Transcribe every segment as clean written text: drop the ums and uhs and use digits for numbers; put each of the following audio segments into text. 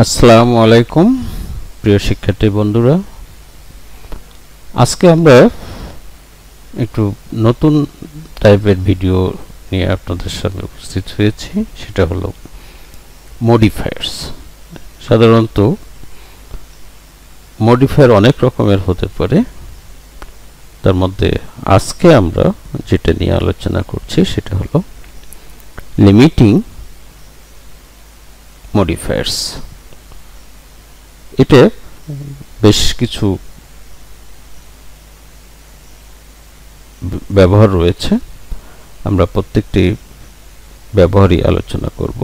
আসসালামু আলাইকুম প্রিয় শিক্ষার্থী বন্ধুরা, আজকে আমরা একটু নতুন টাইপের ভিডিও নিয়ে আপনাদের সামনে উপস্থিত হয়েছি। সেটা হলো মডিফায়ার্স। সাধারণত মডিফায়ার অনেক রকমের হতে পারে, তার মধ্যে আজকে আমরা যেটা নিয়ে আলোচনা করছি সেটা হলো লিমিটিং মডিফায়ার্স। এটা বেশ কিছু ব্যবহার রয়েছে, আমরা প্রত্যেকটি ব্যবহারই আলোচনা করব।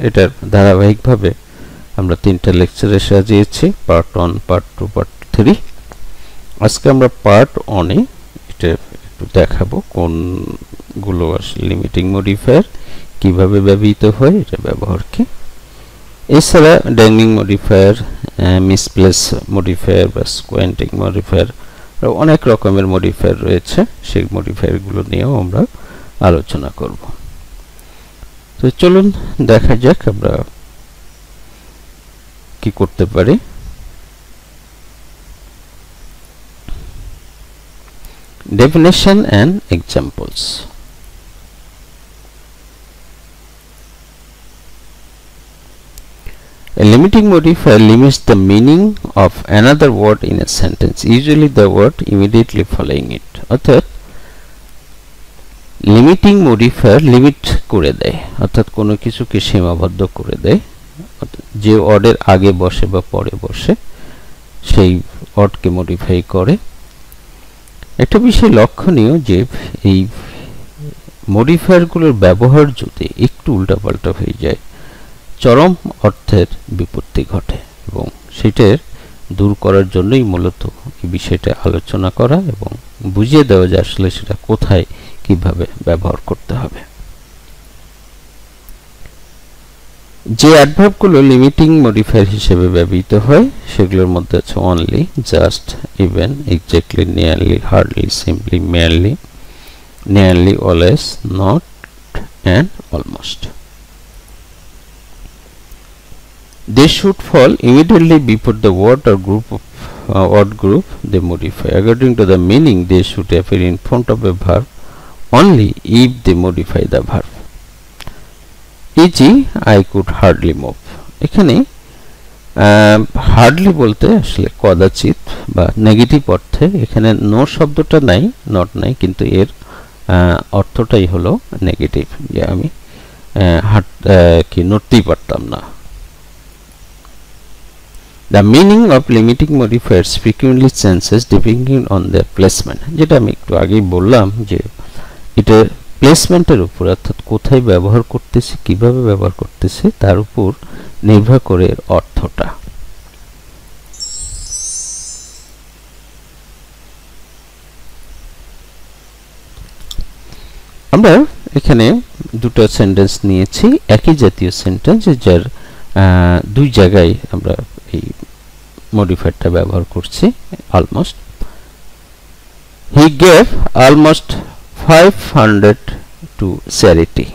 এটার ধারাবাহিকভাবে আমরা তিনটা লেকচারে সাজিয়েছি, পার্ট 1, পার্ট 2, পার্ট 3। আজকে আমরা পার্ট 1-এ এটা একটু দেখাবো কোনগুলো আসলে লিমিটিং মডিফায়ার, কিভাবে ব্যবহৃত হয়, এটা ব্যবহার কি। এছাড়া ড্যাংলিং মডিফায়ার, মিসপ্লেস মডিফায়ার বা স্কোয়ান্টিং মডিফায়ার, অনেক রকমের মডিফায়ার রয়েছে। সেই মডিফায়ারগুলো নিয়েও আমরা আলোচনা করব। তো চলুন দেখা যাক আমরা কি করতে পারি। Definition and examples. A limiting modifier limits the meaning of another word in a sentence, usually the word immediately following it. অর্থাৎ লিমিটিং মডিফায়ার লিমিট করে দেয়, অর্থাৎ কোনো কিছুকে সীমাবদ্ধ করে দেয়। যে ওয়ার্ডের আগে বসে বা পরে বসে সেই ওয়ার্ডকে মডিফাই করে। একটা বিষয় লক্ষণীয় যে এই মডিফায়ারগুলোর ব্যবহার যদি একটু উল্টাপাল্টা হয়ে যায়, চরম অর্থের বিপত্তি ঘটে, এবং সেটার দূর করার জন্যই মূলত এই বিষয়টা আলোচনা করা এবং বুঝিয়ে দেওয়া যে আসলে সেটা কোথায় কিভাবে ব্যবহার করতে হবে। যে অ্যাডভার্বগুলো লিমিটিং মডিফায়ার হিসেবে ব্যবহৃত হয় সেগুলোর মধ্যে আছে only, just, even, exactly, nearly, hardly, simply, merely, nearly, always, not and almost. They should fall immediately before the word or group of word group they modify. According to the meaning, they should appear in front of a verb only if they modify the verb. E.g. I could hardly move. এখানে hardly বলতে আসলে কদাচিৎ বা negative অর্থে, এখানে no শব্দটা নাই, not নাই, কিন্তু এর অর্থটাই হলো নেগেটিভ, যে আমি কি নড়তেই পারতাম না। The meaning of limiting modifiers frequently changes depending on their placement. যেটা আমি একটু আগেই বললাম যে এটা প্লেসমেন্টের উপর, অর্থাৎ কোথায় ব্যবহার করতেছি, কিভাবে ব্যবহার করতেছি তার উপর নির্ভর করে অর্থটা। আমরা এখানে দুটো সেন্টেন্স নিয়েছি, একই জাতীয় সেন্টেন্স, যার দুই জায়গায় আমরা এই মডিফায়ারটা ব্যবহার করছি। Almost, he gave almost 500 to charity.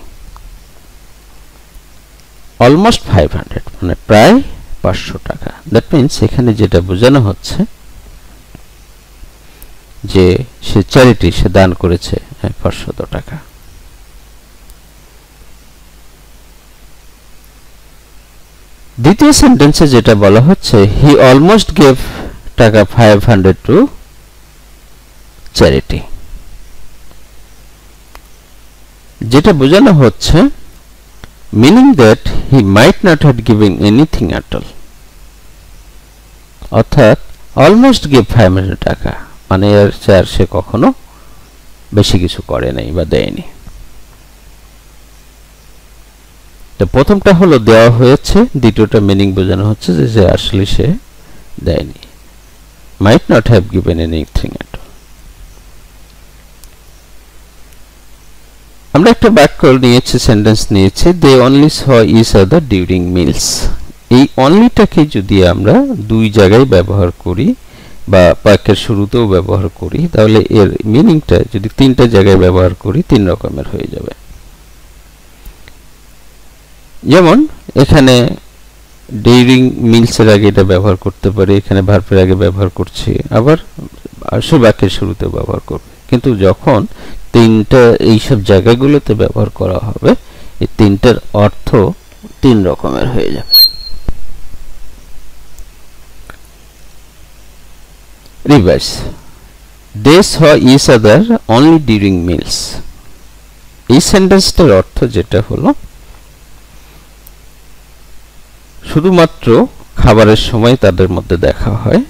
Almost 500 মানে প্রায় 500 টাকা। দ্যাট মিনস এখানে যেটা বোঝানো হচ্ছে যে সে চ্যারিটি, সে দান করেছে 500 টাকা। দ্বিতীয় সেন্টেন্সে যেটা বলা হচ্ছে, হি অলমোস্ট গেভ টাকা 500 টু চ্যারিটি। যেটা বোঝানো হচ্ছে meaning that he mite not have giving anything at all. অর্থাৎ অলমোস্ট গেভ 500 টাকা মানে এর চেয়ে সে কখনো বেশি কিছু করে নাই বা দেয়নি। তো প্রথমটা হলো দেওয়া হয়েছে, দ্বিতীয়টা মিনিং বোঝানো হচ্ছে যে আসলে সে দেয়নি। Might not have given anything at all. আমরা একটা বাক্য নিয়েছি, সেন্টেন্স নিয়েছি, they only saw each other during meals. এই অনলিটাকে যদি আমরা দুই জায়গায় ব্যবহার করি বা বাক্যের শুরুতেও ব্যবহার করি, তাহলে এর মিনিংটা যদি তিনটা জায়গায় ব্যবহার করি তিন রকমের হয়ে যাবে। যেমন এখানে ডিউরিং মিলসের আগে এটা ব্যবহার করতে পারি, এখানে ভার্বের আগে ব্যবহার করছি, আবার সে বাক্যের শুরুতে ব্যবহার করবে। কিন্তু যখন তিনটা এইসব জায়গাগুলোতে ব্যবহার করা হবে, এই তিনটার অর্থ তিন রকমের হয়ে যাবে। Revise, they saw each other only during meals। এই সেন্টেন্সটার অর্থ যেটা হলো শুধুমাত্র খাবারের সময় তাদের মধ্যে দেখা হয়।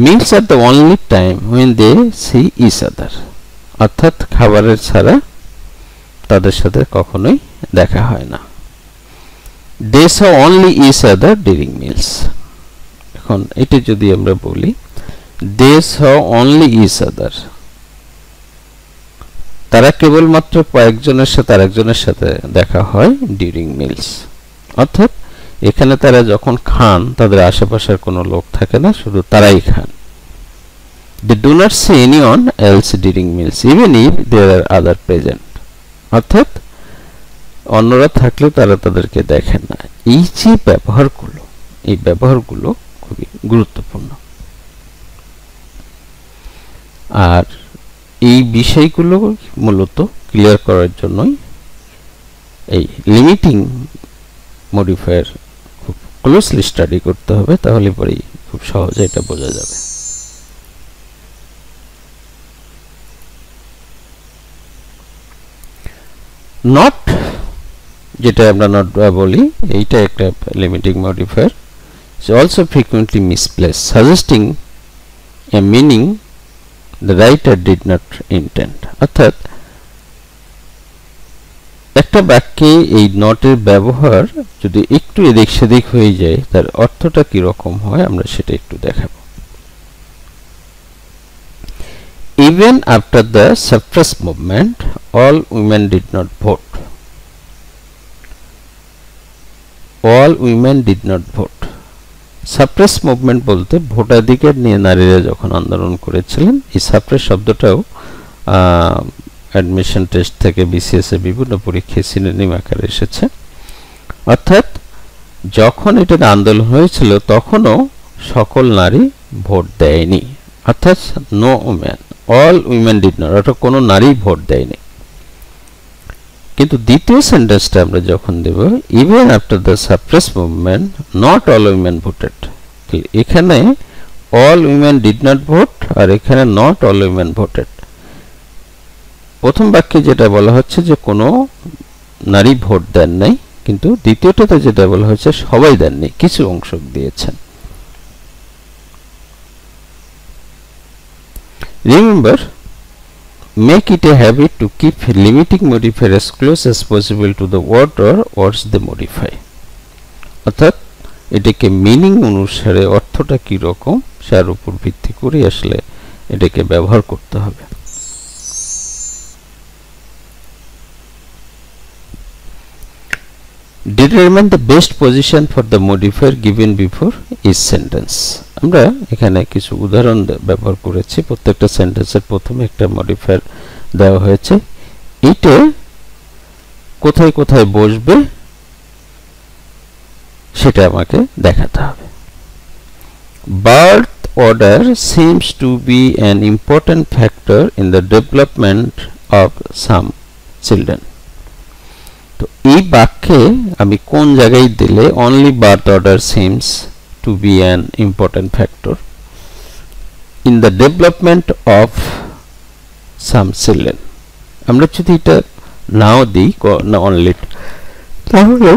meals are the only time when they see each other। অর্থাৎ খাবারের ছাড়া তাদের সাথে কখনোই দেখা হয় না। they saw only each other during meals। এখন এটা যদি আমরা বলি they saw only each other, তারা কেবলমাত্র কয়েকজনের সাথে আরেকজনের সাথে দেখা হয় ডিউরিং মিলস। অর্থাৎ এখানে তারা যখন খান তাদের আশেপাশের কোনো লোক থাকে না, শুধু তারাই খান। they do not see anyone else during meals even if there are other present। অর্থাৎ অন্যরা থাকলেও তারা তাদেরকে দেখেন না। এই যে ব্যবহারগুলো, এই ব্যবহারগুলো খুবই গুরুত্বপূর্ণ। আর এই বিষয়গুলো মূলত ক্লিয়ার করার জন্যই এই লিমিটিং মডিফায়ার খুব ক্লোজলি স্টাডি করতে হবে, তাহলে পরেই খুব সহজে এটা বোঝা যাবে। নট, যেটা আমরা নট বলি, এইটা একটা limiting modifier. Also frequently misplace suggesting a meaning the writer did not intend। অর্থাৎ একটা বাক্যে এই নটের ব্যবহার যদি একটু এদিক সেদিক হয়ে যায়, তার অর্থটা কি রকম হয় আমরা সেটা একটু দেখাবো। even after the suffrage movement all women did not vote। all women did not vote। Suppress movement বলতে ভোটাধিকার নিয়ে নারীরা যখন আন্দোলন করেছিলেন, এই সাপ্রেস শব্দটাও অ্যাডমিশন টেস্ট থেকে বিসিএস এর বিভিন্ন পরীক্ষায় সিনোনিম আকারে এসেছে। অর্থাৎ যখন এটা আন্দোলন হয়েছিল তখনও সকল নারী ভোট দেয়নি। অর্থাৎ no women, all women did not, অর্থাৎ কোনো নারী ভোট দেয়নি। কিন্তু দ্বিতীয় সেন্টেন্সটা আমরা যখন দেব even after the suppress movement not all women voted, এখানে all women did not vote আর এখানে নট অল উইমেন ভোটেড। প্রথম বাক্যে যেটা বলা হচ্ছে যে কোনো নারী ভোট দেন নাই, কিন্তু দ্বিতীয়টাতে যেটা বলা হচ্ছে সবাই দেননি, কিছু অংশ দিয়েছেন। Remember, make it a habit to keep limiting modifier as close as possible to the word or words they modify। অর্থাৎ এটাকে মিনিং অনুসারে অর্থটা কি রকম তার উপর ভিত্তি করে আসলে এটাকে ব্যবহার করতে হবে। determine the best position for the modifier given before each sentence। আমরা এখানে কিছু উদাহরণ ব্যবহার করেছি। প্রত্যেকটা সেন্টেন্সের প্রথমে একটা মডিফায়ার দেওয়া হয়েছে, এটা কোথায় কোথায় বসবে সেটা আমাকে দেখাতে হবে। Birth order seems to be an important factor in the development of some children. তো এই বাক্যে আমি কোন জায়গায় দিলে only birth order seems to be an important factor in the development of some children। আমরা যদি এটা নাও দিই না অনলি, তাহলে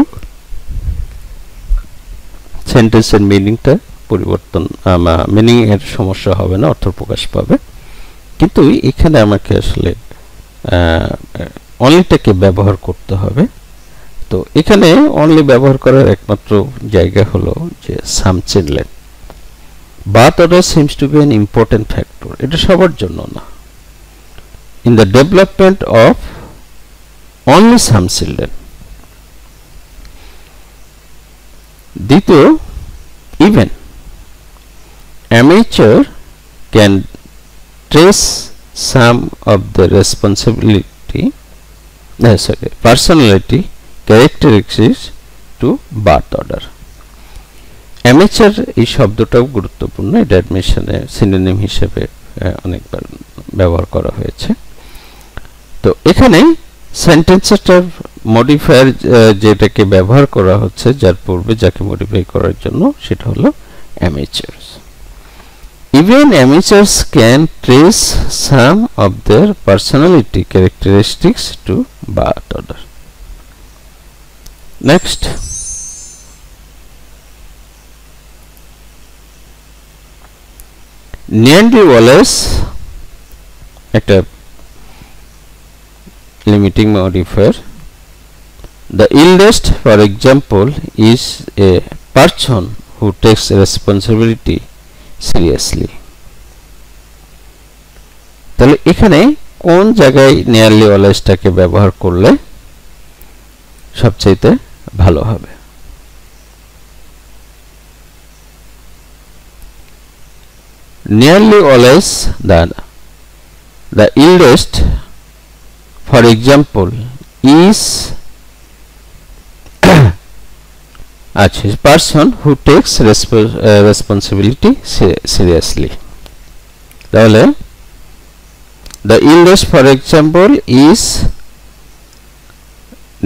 সেন্টেন্সের মিনিংটা পরিবর্তন, মিনিং এর সমস্যা হবে না, অর্থ প্রকাশ পাবে। কিন্তু এখানে আমাকে আসলে অনলিটাকে ব্যবহার করতে হবে। তো এখানে অনলি ব্যবহার করার একমাত্র জায়গা হলো যে সাম children. Birth order seems to be an important factor, এটা সবার জন্য না। In the development of only some children. দ্বিতীয়, even amateur can trace some of the responsibility sorry, personality characteristics to birth order. Amateur এই শব্দটাও গুরুত্বপূর্ণ, এটা অ্যাডমিশনে synonym হিসেবে অনেকবার ব্যবহার করা হয়েছে। তো এখানে সেন্টেন্সটার মডিফায়ার যেটাকে ব্যবহার করা হচ্ছে, যার পূর্বে যাকে মডিফাই করার জন্য, সেটা হলো অ্যামেচার্স। Even amateurs can trace some of their personality characteristics to birth order. Next, nearly always একটা limiting modifier. The eldest, for example, is a person who takes responsibility seriously. তাহলে এখানে কোন জায়গায় নিয়ারলি অলওয়েজটাকে ব্যবহার করলে সবচেয়ে ভালো হবে? Nearly always the eldest, for example, is a person who takes responsibility seriously. তাহলে the eldest, for example, is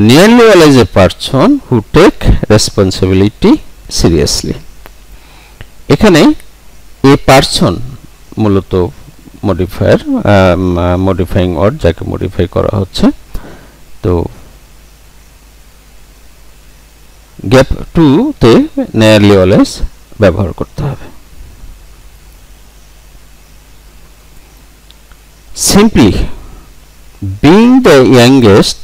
nearly always a person who take responsibility seriously. এখানে a person মূলত মডিফায়ার, মডিফাইং ওয়ার্ড, যাকে modify করা হচ্ছে। তো gap 2 তে nearly always ব্যবহার করতে হবে। Simply, being the youngest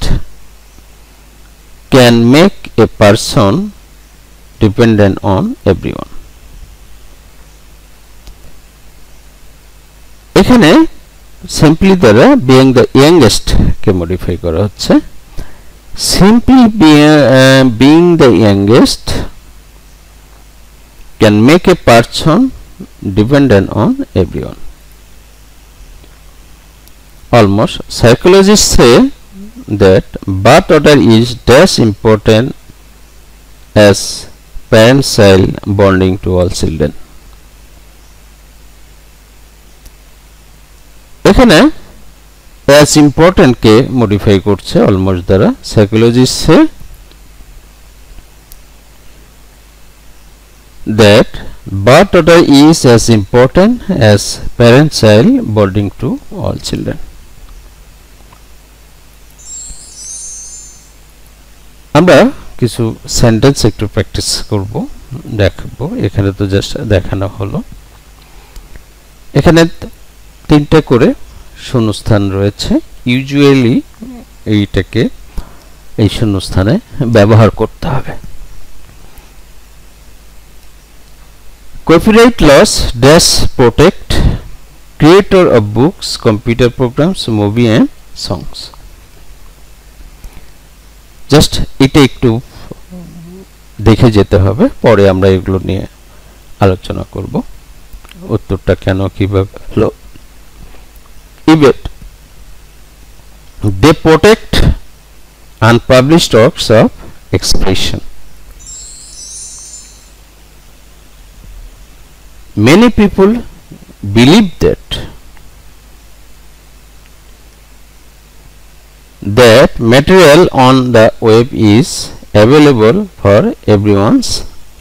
can make a person dependent on everyone. এখানে simply দ্বারা being the youngest K modify করা হচ্ছে। Simply being the youngest can make a person dependent on everyone. Almost psychologists say that birth order is as important as parent-child bonding to all children. এখানে as important কে modify করছে almost দ্বারা। Psychologist say that birth order is as important as parent-child bonding to all children. আমরা কিছু sentence একটু practice করব, দেখব। এখানে তো জাস্ট দেখানো হলো। এখানে 3টা করে শূন্যস্থান রয়েছে। ইউজুয়ালি এইটাকে এই শূন্যস্থানে ব্যবহার করতে হবে। Copyright laws does protect creator of books, computer programs, movie and songs. Just এটা একটু দেখে যেতে হবে, পরে আমরা এগুলো নিয়ে আলোচনা করব। উত্তরটা কেন কিভাবে হলো। Even they protect unpublished works of expression. Many people believe that material on the web is available for everyone's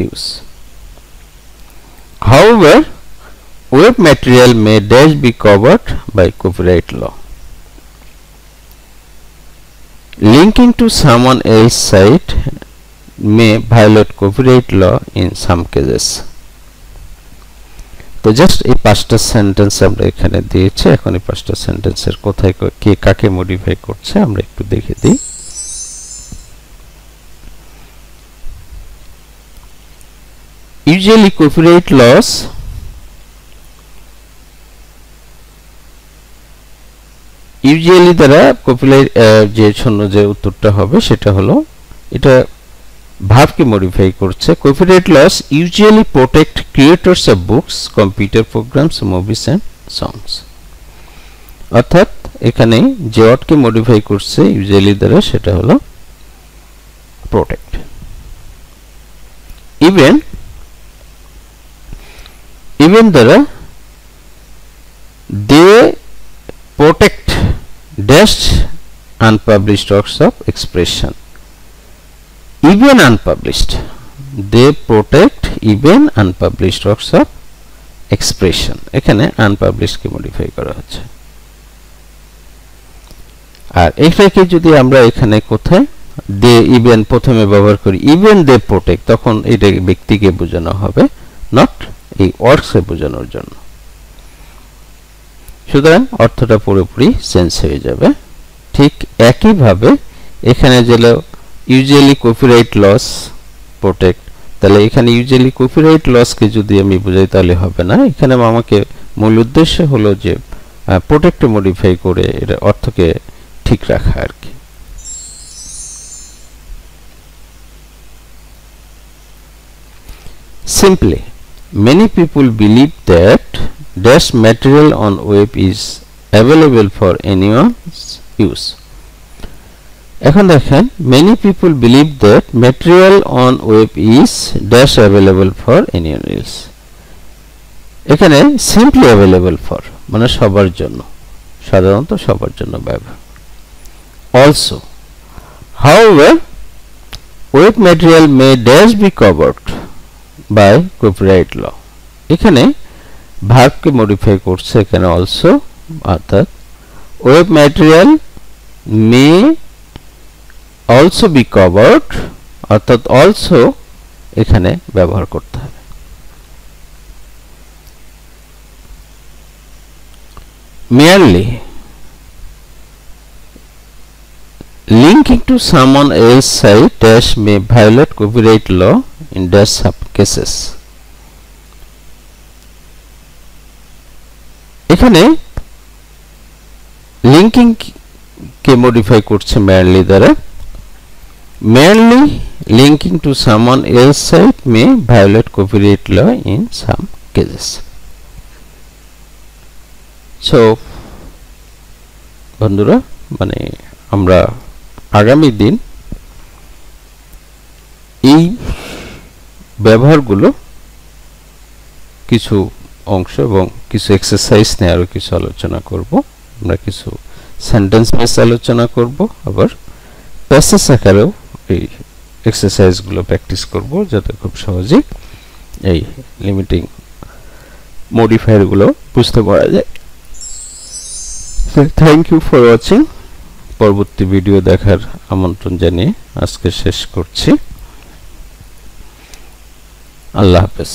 use. However, web material may be covered by copyright law. Linking to someone else's site may violate copyright law in some cases. তো just এই 5টা sentence আমরা এখানে দিয়েছি। এখন এই 5টা সেন্টেন্সের কোথায় কে কাকে মডিফাই করছে আমরা একটু দেখে দিই। Usually copyright laws দ্বারা কপিরাইট যে শূন্য যে উত্তরটা হবে সেটা হলো, এটা ভাবকে মডিফাই করছে। Copyright laws usually protect creators of books, computer programs, movies and songs. অর্থাৎ এখানে যে ওয়ার্ডকে মডিফাই করছে ইউজুয়ালি দ্বারা সেটা হলো প্রোটেক্ট। ইভেন দ্বারা they protect dashed unpublished works of expression. Even unpublished, they protect even unpublished works of expression. এখানে unpublished কে modify করা হচ্ছে। আর এটাকে যদি আমরা এখানে কোথায় they even প্রথমে ব্যবহার করি, even they protect, তখন এটা ব্যক্তিকে বোঝানো হবে, নট এই ওয়ার্কস এ বোঝানোর জন্য। সুতরাং অর্থটা পুরোপুরি চেঞ্জ হয়ে যাবে। ঠিক একইভাবে এখানে যেন ইউজুয়ালি কপিরাইট লস প্রোটেক্ট, তাহলে এখানে ইউজুয়ালি কপিরাইট লসকে যদি আমি বুঝাই তাহলে হবে না। এখানে আমাকে মূল উদ্দেশ্য হলো যে প্রোটেক্টে মডিফাই করে এটা অর্থকে ঠিক রাখা আর কি। Simply, many people believe that dash material on web is available for anyone's use. এখন দেখেন many people believe that material on web is dash available for anyone else. এখানে simply available for মানে সবার জন্য, সাধারণত সবার জন্য ব্যবহার। Also, however, web material may dash be covered by copyright law. এখানে ভার্বকে মডিফাই করছে এখানে অলসো, অর্থাৎ web material may also be covered, অর্থাৎ অলসো এখানে ব্যবহার করতে হবে। merely linking to someone else site dash may violate copyright law in dash some cases. এখানে লিংকিং কে মডিফাই করছে merely দ্বারা। merely linking to someone else site may violate copyright law in some cases. So বন্ধুরা, মানে আমরা আগামী দিন এই ব্যবহারগুলো কিছু অংশ এবং কিছু এক্সারসাইজ নিয়ে আরো কিছু আলোচনা করব। আমরা কিছু সেন্টেন্স বেস আলোচনা করব, আবার প্যাসেজ আকারেও এই এক্সারসাইজগুলো প্র্যাকটিস করব, যাতে খুব সহজেই এই লিমিটিং মডিফায়ারগুলো বুঝতে পারা যায়। Thank you for watching. পরবর্তী ভিডিও দেখার আমন্ত্রণ জানিয়ে আজকে শেষ করছি। আল্লাহ হাফেজ।